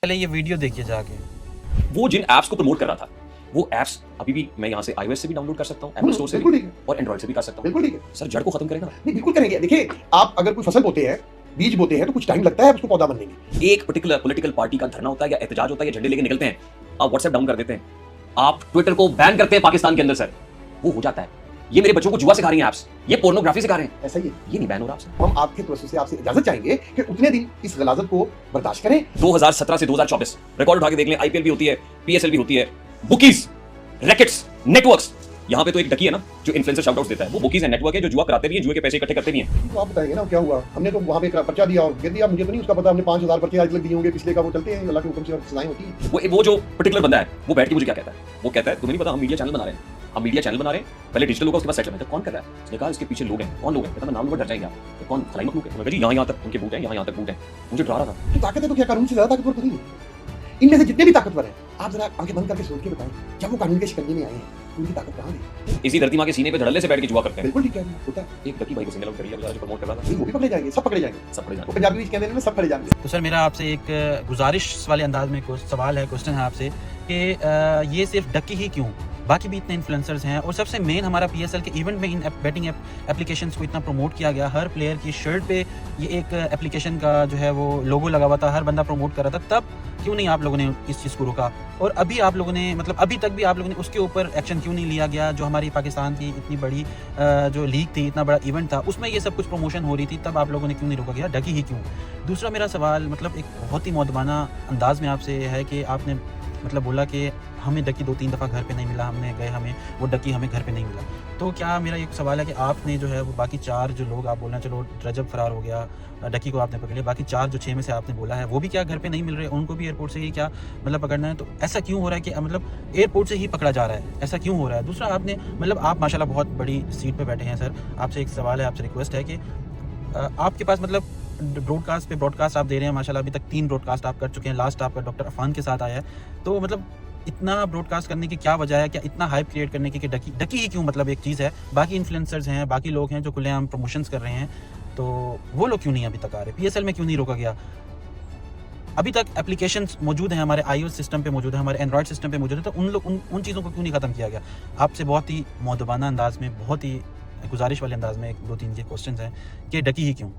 पहले ये वीडियो देखिए जाके। वो जिन ऐप्स को प्रमोट कर रहा था वो ऐप्स अभी भी मैं यहाँ से iOS से भी डाउनलोड कर सकता हूँ, एप्पल स्टोर से बिल्कुल भी, ठीक है, और एंड्रॉइड से भी कर सकता हूँ। बिल्कुल ठीक है। सर जड़ को खत्म करेगा ना। नहीं बिल्कुल करेंगे। देखिए आप अगर कोई फसल बोते हैं, बीज बोते हैं तो कुछ टाइम लगता है उसको पौधा बनने में। एक पर्टिकुलर पॉलिटिकल पार्टी का धरना होता है या एहतजाज होता है या झंडे लेके निकलते हैं, आप व्हाट्सएप डाउन कर देते हैं, आप ट्विटर को बैन करते हैं पाकिस्तान के अंदर, सर वो हो जाता है। ये मेरे बच्चों को जुआ सिखा रही हैं ऐप्स, ये पोर्नोग्राफी सिखा रहे हैं, ऐसा ही है। ये नहीं बैन हो रहा आपसे। हम आपके तरफ से आपसे इजाजत चाहेंगे कि उतने दिन इस गलाजत को बर्दाश्त करें। 2017 से 2024 रिकॉर्ड उठा के देख लें, आईपीएल भी होती है, पीएसएल भी होती है, बुकीज, रैकेट्स, नेटवर्क्स। यहाँ पे तो एक डकी है ना जो इन्फ्लुएंसर शाउटआउट्स देता है, वो बुकीज है, नेटवर्क है जो जुआ कराते भी हैं, जुए के पैसे इकट्ठे करते भी हैं। तो आप बताएंगे ना क्या हुआ। हमने तो वहाँ पे एक पर्चा दिया और गिर दिया, मुझे तो नहीं उसका पता। हमने 5000 पर्चे आज तक दिए होंगे पिछले का, वो चलते हैं अल्लाह के हुक्म से और सजाएं होती है। वो जो पर्टिकुलर बंदा है वो बैठ के मुझे क्या कहता है, वो कहता है तुम्हें नहीं पता हम मीडिया चैनल बना रहे हैं, हम मीडिया चैनल बना रहे हैं, पहले डिजिटल होगा उसके बाद सेटल है। कौन कर रहा है? उसने कहा इसके पीछे लोग हैं। कौन लोग हैं? कहता मैं नाम लूंगा डर जाएंगे आप। तो कौन? फलाई मखलूक है। मैंने कहा जी यहाँ तक उनके बूट हैं, यहाँ तक बूट हैं। मुझे डरा रहा था। तो ताकत है तो क्या कानून से ज्यादा ताकतवर तो नहीं है। इनमें से जितने भी ताकतवर हैं आप जरा आंखें बंद करके सोच के बताएं, जब वो कानून के शिकंजे में आए हैं उनकी ताकत कहाँ है? इसी धरती माँ के सीने पे धड़ल्ले से बैठ के जुआ करते हैं। बिल्कुल ठीक है, होता है। एक डकी भाई को सिंगल आउट करिए जो प्रमोट कर रहा था, वो भी पकड़े जाएंगे, सब पकड़े जाएंगे। सब पड़े वो जाते पंजाबी में कहते हैं ना, सब पकड़े जाएंगे। तो सर मेरा आपसे एक गुजारिश वाले अंदाज में कुछ सवाल है, क्वेश्चन है आपसे कि ये सिर्फ डकी ही क्यों, बाकी भी इतने इन्फ्लुएंसर्स हैं। और सबसे मेन हमारा पीएसएल के इवेंट में इन बैटिंग एप्लीकेशंस को इतना प्रमोट किया गया, हर प्लेयर की शर्ट पे ये एक एप्लीकेशन का जो है वो लोगो लगा हुआ था, हर बंदा प्रमोट कर रहा था। तब क्यों नहीं आप लोगों ने इस चीज़ को रोका? और अभी आप लोगों ने मतलब अभी तक भी आप लोगों ने उसके ऊपर एक्शन क्यों नहीं लिया गया? जो हमारी पाकिस्तान की इतनी बड़ी जो लीग थी, इतना बड़ा इवेंट था, उसमें ये सब कुछ प्रमोशन हो रही थी, तब आप लोगों ने क्यों नहीं रोका गया? डकी ही क्यों? दूसरा मेरा सवाल मतलब एक बहुत ही मौदबाना अंदाज में आपसे है कि आपने मतलब बोला कि हमें डकी 2-3 दफ़ा घर पे नहीं मिला, हमने गए, हमें वो डकी हमें घर पे नहीं मिला। तो क्या मेरा एक सवाल है कि आपने जो है वो बाकी 4 जो लोग आप बोल रहे हैं, चलो रजब फरार हो गया, डकी को आपने पकड़ लिया, बाकी 4 जो 6 में से आपने बोला है वो भी क्या घर पे नहीं मिल रहे? उनको भी एयरपोर्ट से ही क्या मतलब पकड़ना है? तो ऐसा क्यों हो रहा है कि मतलब एयरपोर्ट से ही पकड़ा जा रहा है, ऐसा क्यों हो रहा है? दूसरा आपने मतलब आप माशाल्लाह बहुत बड़ी सीट पे बैठे हैं सर, आपसे एक सवाल है, आपसे रिक्वेस्ट है कि आपके पास मतलब ब्रॉडकास्ट आप दे रहे हैं माशाल्लाह, अभी तक 3 ब्रॉडकास्ट आप कर चुके हैं, लास्ट आपका डॉक्टर अफान के साथ आया है। तो मतलब इतना ब्रॉडकास्ट करने की क्या वजह है? क्या इतना हाइप क्रिएट करने की कि डकी ही क्यों मतलब एक चीज़ है, बाकी इन्फ्लुएंसर्स हैं, बाकी लोग हैं जो खुलेआम प्रमोशंस कर रहे हैं, तो वो लोग क्यों नहीं अभी तक आ रहे? पीएसएल में क्यों नहीं रोका गया? अभी तक एप्लीकेशंस मौजूद हैं, हमारे iOS सिस्टम पे मौजूद है, हमारे एंड्रॉइड सिस्टम पे मौजूद है, तो उन चीज़ों को क्यों नहीं ख़त्म किया गया? आपसे बहुत ही मौदबाना अंदाज में, बहुत ही गुजारिश वाले अंदाज में 1-2-3 ये क्वेश्चन हैं कि डकी ही क्यों?